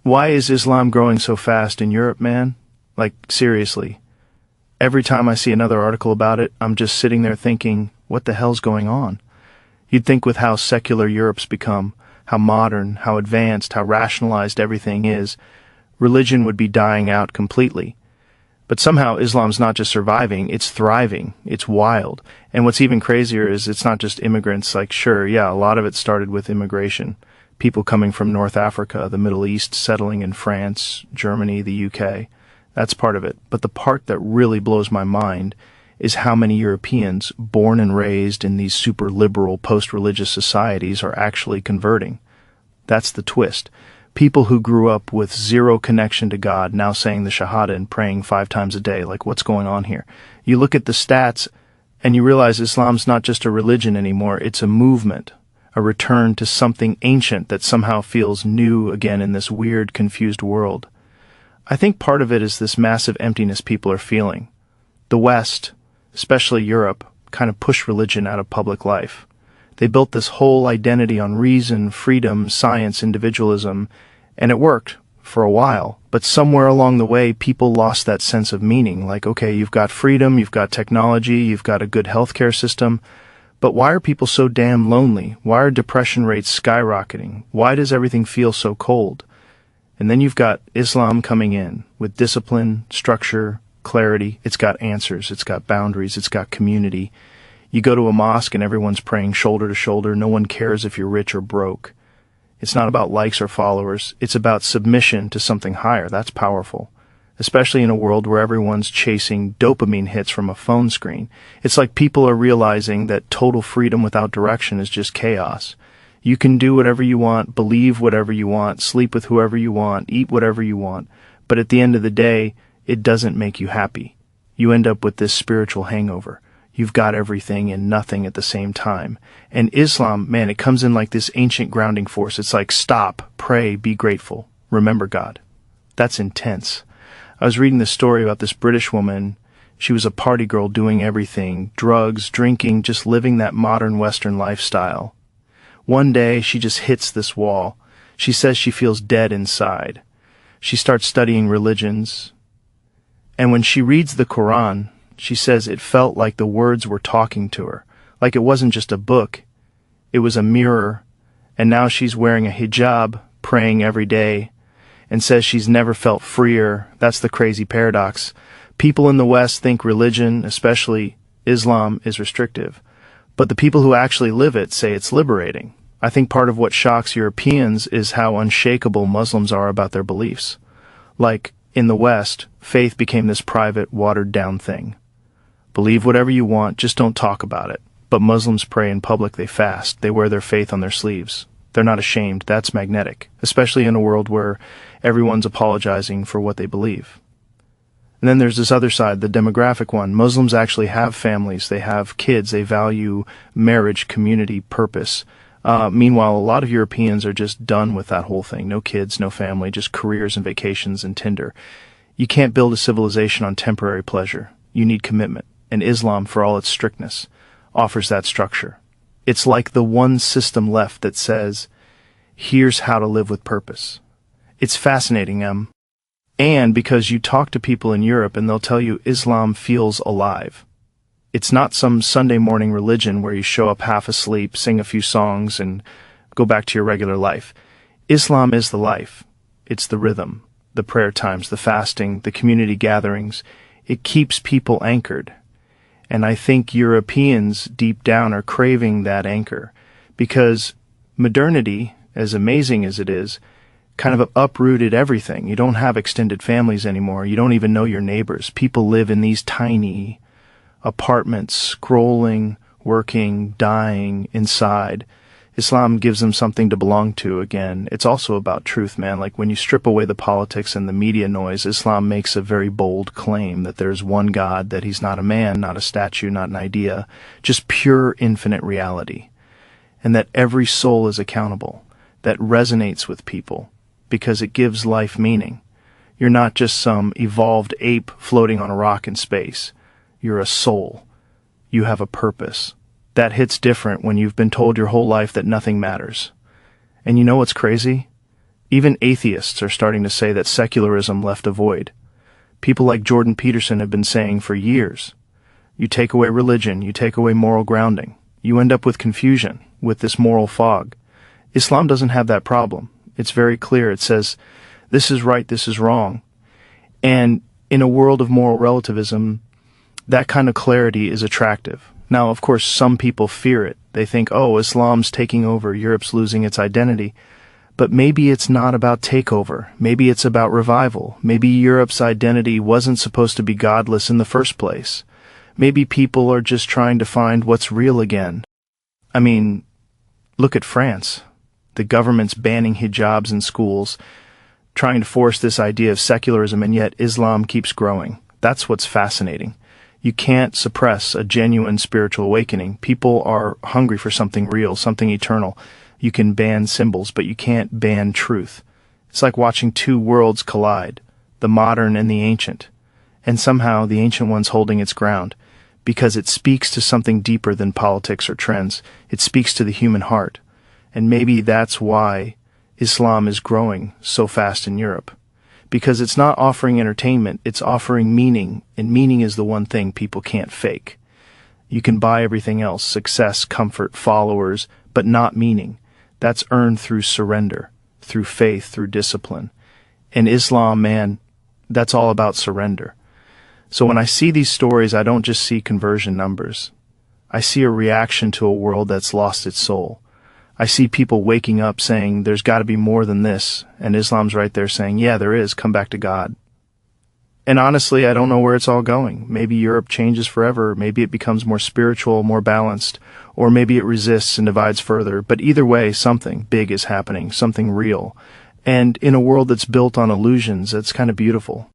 Why is Islam growing so fast in Europe, man? Like, seriously. Every time I see another article about it, I'm just sitting there thinking, what the hell's going on? You'd think with how secular Europe's become, how modern, how advanced, how rationalized everything is, religion would be dying out completely. But somehow Islam's not just surviving, it's thriving, it's wild. And what's even crazier is it's not just immigrants, like sure, yeah, a lot of it started with immigration. People coming from North Africa, the Middle East, settling in France, Germany, the UK. That's part of it. But the part that really blows my mind is how many Europeans, born and raised in these super liberal post-religious societies, are actually converting. That's the twist. People who grew up with zero connection to God now saying the Shahada and praying 5 times a day. Like, what's going on here? You look at the stats and you realize Islam's not just a religion anymore, it's a movement, a return to something ancient that somehow feels new again in this weird, confused world. I think part of it is this massive emptiness people are feeling. The West, especially Europe, kind of pushed religion out of public life. They built this whole identity on reason, freedom, science, individualism, and it worked for a while. But somewhere along the way, people lost that sense of meaning. Like, okay, you've got freedom, you've got technology, you've got a good healthcare system, but why are people so damn lonely? Why are depression rates skyrocketing? Why does everything feel so cold? And then you've got Islam coming in with discipline, structure, clarity. It's got answers, it's got boundaries, it's got community. You go to a mosque and everyone's praying shoulder to shoulder. No one cares if you're rich or broke. It's not about likes or followers. It's about submission to something higher. That's powerful, especially in a world where everyone's chasing dopamine hits from a phone screen. It's like people are realizing that total freedom without direction is just chaos. You can do whatever you want, believe whatever you want, sleep with whoever you want, eat whatever you want, but at the end of the day, it doesn't make you happy. You end up with this spiritual hangover. You've got everything and nothing at the same time. And Islam, man, it comes in like this ancient grounding force. It's like, stop, pray, be grateful, remember God. That's intense. I was reading this story about this British woman. She was a party girl doing everything, drugs, drinking, just living that modern Western lifestyle. One day, she just hits this wall. She says she feels dead inside. She starts studying religions. And when she reads the Quran, she says it felt like the words were talking to her, like it wasn't just a book, it was a mirror, and now she's wearing a hijab, praying every day, and says she's never felt freer. That's the crazy paradox. People in the West think religion, especially Islam, is restrictive, but the people who actually live it say it's liberating. I think part of what shocks Europeans is how unshakable Muslims are about their beliefs. Like, in the West, faith became this private, watered-down thing. Believe whatever you want, just don't talk about it. But Muslims pray in public, they fast, they wear their faith on their sleeves. They're not ashamed. That's magnetic, especially in a world where everyone's apologizing for what they believe. And then there's this other side, the demographic one. Muslims actually have families, they have kids, they value marriage, community, purpose. Meanwhile, a lot of Europeans are just done with that whole thing. No kids, no family, just careers and vacations and Tinder. You can't build a civilization on temporary pleasure. You need commitment. And Islam, for all its strictness, offers that structure. It's like the one system left that says, here's how to live with purpose. It's fascinating, and because you talk to people in Europe and they'll tell you Islam feels alive. It's not some Sunday morning religion where you show up half asleep, sing a few songs, and go back to your regular life. Islam is the life. It's the rhythm, the prayer times, the fasting, the community gatherings. It keeps people anchored. And I think Europeans deep down are craving that anchor because modernity, as amazing as it is, kind of uprooted everything. You don't have extended families anymore. You don't even know your neighbors. People live in these tiny apartments, scrolling, working, dying inside. Islam gives them something to belong to again. It's also about truth, man. Like when you strip away the politics and the media noise, Islam makes a very bold claim that there's one God, that he's not a man, not a statue, not an idea, just pure infinite reality. And that every soul is accountable, that resonates with people because it gives life meaning. You're not just some evolved ape floating on a rock in space. You're a soul. You have a purpose. That hits different when you've been told your whole life that nothing matters. And you know what's crazy? Even atheists are starting to say that secularism left a void. People like Jordan Peterson have been saying for years, you take away religion, you take away moral grounding, you end up with confusion, with this moral fog. Islam doesn't have that problem. It's very clear. It says, this is right, this is wrong. And in a world of moral relativism, that kind of clarity is attractive. Now, of course, some people fear it. They think, oh, Islam's taking over, Europe's losing its identity. But maybe it's not about takeover. Maybe it's about revival. Maybe Europe's identity wasn't supposed to be godless in the first place. Maybe people are just trying to find what's real again. I mean, look at France. The government's banning hijabs in schools, trying to force this idea of secularism, and yet Islam keeps growing. That's what's fascinating. You can't suppress a genuine spiritual awakening. People are hungry for something real, something eternal. You can ban symbols, but you can't ban truth. It's like watching two worlds collide, the modern and the ancient. And somehow the ancient one's holding its ground, because it speaks to something deeper than politics or trends. It speaks to the human heart. And maybe that's why Islam is growing so fast in Europe. Because it's not offering entertainment, it's offering meaning, and meaning is the one thing people can't fake. You can buy everything else, success, comfort, followers, but not meaning. That's earned through surrender, through faith, through discipline. And Islam, man, that's all about surrender. So when I see these stories, I don't just see conversion numbers. I see a reaction to a world that's lost its soul. I see people waking up saying, there's got to be more than this, and Islam's right there saying, yeah, there is, come back to God. And honestly, I don't know where it's all going. Maybe Europe changes forever, maybe it becomes more spiritual, more balanced, or maybe it resists and divides further. But either way, something big is happening, something real. And in a world that's built on illusions, it's kind of beautiful.